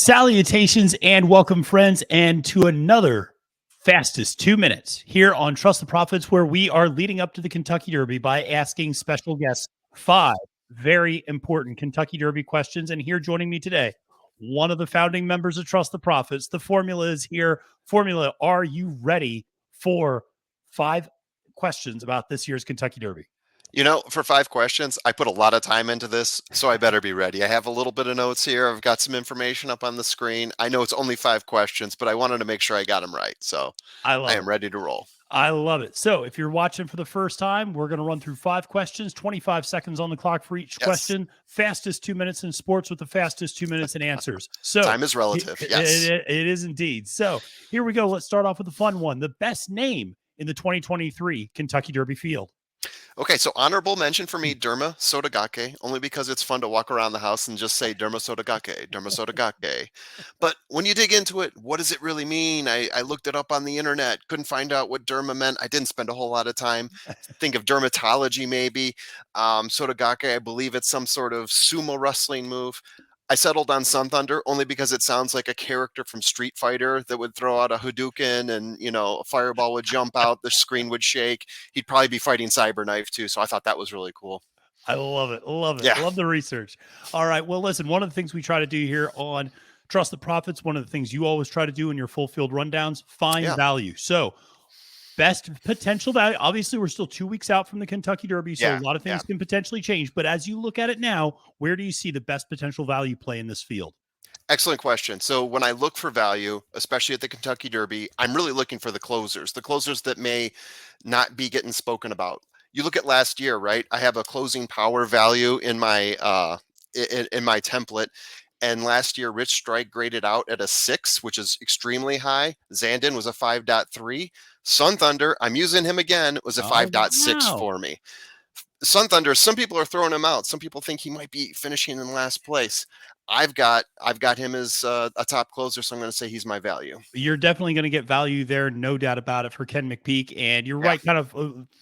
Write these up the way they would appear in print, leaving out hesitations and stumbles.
Salutations and welcome, friends, and to another fastest 2 minutes here on Trust the Profits, where we are leading up to the Kentucky Derby by asking special guests five very important Kentucky Derby questions. And here joining me today, one of the founding members of Trust the Profits. The formula is here. Formula, are you ready for five questions about this year's Kentucky Derby? For 5 questions, I put a lot of time into this, so I better be ready. I have a little bit of notes here. I've got some information up on the screen. I know it's only 5 questions, but I wanted to make sure I got them right. So I I love it. am ready to roll. I love it. So, if you're watching for the first time, we're going to run through 5 questions, 25 seconds on the clock for each Yes. question. Fastest 2 minutes in sports with the fastest 2 minutes in answers. So, Time is relative. Yes. it is indeed. So, here we go. Let's start off with a fun one. The best name in the 2023 Kentucky Derby field. Okay, so honorable mention for me, Derma Sotogake, only because it's fun to walk around the house and just say Derma Sotogake, Derma Sotogake. But when you dig into it, what does it really mean? I looked it up on the internet, couldn't find out what derma meant. I didn't spend a whole lot of time. Think of dermatology, maybe. Sotogake, I believe it's some sort of sumo wrestling move. I settled on Sun Thunder only because it sounds like a character from Street Fighter that would throw out a Hadouken and, a fireball would jump out, the screen would shake. He'd probably be fighting Cyberknife too. So I thought that was really cool. I love it. Love it. Yeah. Love the research. All right. Well, listen, one of the things we try to do here on Trust the Profits, one of the things you always try to do in your full field rundowns, find value. So, best potential value. Obviously, we're still 2 weeks out from the Kentucky Derby, so a lot of things can potentially change. But as you look at it now, where do you see the best potential value play in this field? Excellent question. So when I look for value, especially at the Kentucky Derby, I'm really looking for the closers that may not be getting spoken about. You look at last year, right? I have a closing power value in my in my template. And last year, Rich Strike graded out at a 6, which is extremely high. Zandon was a 5.3. Sun Thunder, I'm using him again, was a 5.6 for me. Sun Thunder, some people are throwing him out. Some people think he might be finishing in last place. I've got him as a top closer, so I'm going to say he's my value. You're definitely going to get value there, no doubt about it, for Ken McPeak. And you're right, kind of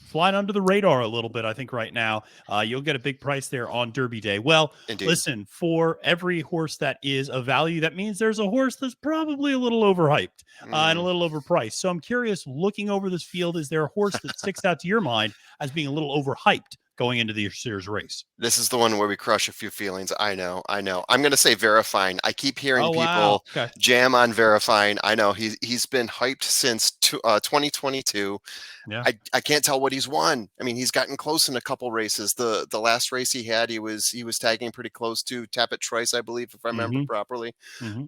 flying under the radar a little bit, I think, right now. You'll get a big price there on Derby Day. Well, listen, for every horse that is a value, that means there's a horse that's probably a little overhyped and a little overpriced. So I'm curious, looking over this field, is there a horse that sticks out to your mind as being a little overhyped going into the Sears race? This is the one where we crush a few feelings. I know. I'm going to say Verifine. I keep hearing people jam on Verifine. I know he's been hyped since 2022. Yeah. I can't tell what he's won. I mean, he's gotten close in a couple races. The last race he had, he was tagging pretty close to Tapit Trice, I believe, if I remember properly.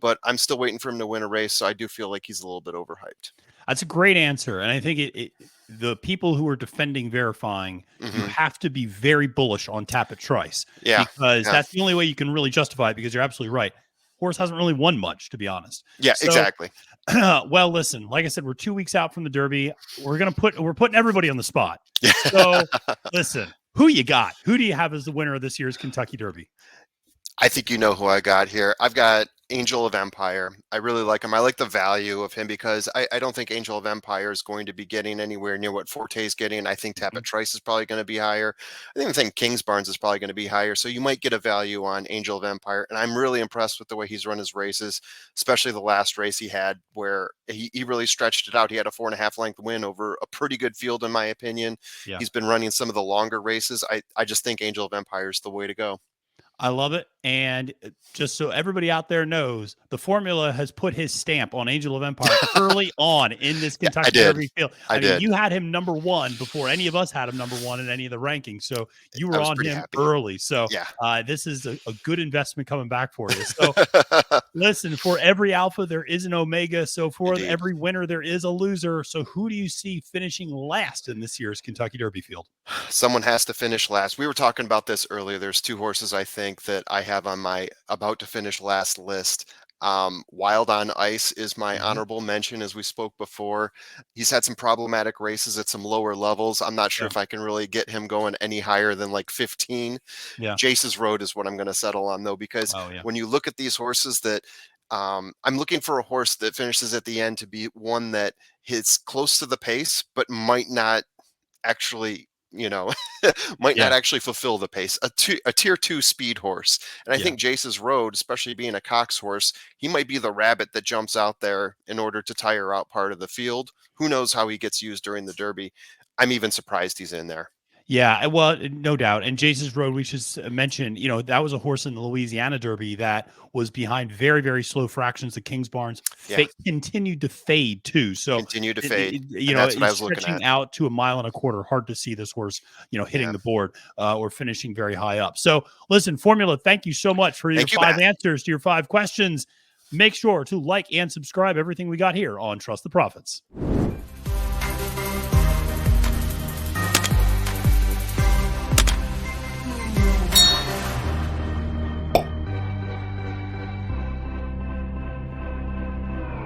But I'm still waiting for him to win a race, so I do feel like he's a little bit overhyped. That's a great answer. And I think the people who are defending Verifying, you have to be very bullish on Tapit Trice. Yeah. Because that's the only way you can really justify it, because you're absolutely right. Horse hasn't really won much, to be honest. Yeah, so, exactly. Well, listen, like I said, we're 2 weeks out from the Derby. We're putting everybody on the spot. So listen, who you got? Who do you have as the winner of this year's Kentucky Derby? I think you know who I got here. I've got Angel of Empire. I really like him. I like the value of him because I don't think Angel of Empire is going to be getting anywhere near what Forte is getting. I think Tapit Trice is probably going to be higher. I even think Kings Barnes is probably going to be higher. So you might get a value on Angel of Empire. And I'm really impressed with the way he's run his races, especially the last race he had where he really stretched it out. He had a 4.5 length win over a pretty good field, in my opinion. Yeah. He's been running some of the longer races. I just think Angel of Empire is the way to go. I love it. And just so everybody out there knows, the formula has put his stamp on Angel of Empire early on in this Kentucky Derby field. I mean, you had him number one before any of us had him number one in any of the rankings. So you were on him early. So this is a good investment coming back for you. So listen, for every alpha, there is an omega. So for every winner, there is a loser. So who do you see finishing last in this year's Kentucky Derby field? Someone has to finish last. We were talking about this earlier. There's 2 horses, I think, that I have on my about to finish last list. Wild on Ice is my honorable mention, as we spoke before. He's had some problematic races at some lower levels. I'm not sure if I can really get him going any higher than like 15. Jace's Road is what I'm going to settle on, though, because when you look at these horses that I'm looking for a horse that finishes at the end to be one that hits close to the pace, but might not actually might not actually fulfill the pace. A tier 2 speed horse. And I think Jace's Road, especially being a Cox horse, he might be the rabbit that jumps out there in order to tire out part of the field. Who knows how he gets used during the Derby. I'm even surprised he's in there. Yeah, well, no doubt. And Jason's Road, we should mention, that was a horse in the Louisiana Derby that was behind very, very slow fractions of Kings Barnes. Continued to fade too. So continued to fade. That's what I was looking at. Out to 1.25 miles, hard to see this horse, hitting the board or finishing very high up. So listen, Formula, thank you so much for your 5 answers to your 5 questions. Make sure to like and subscribe everything we got here on Trust the Profits.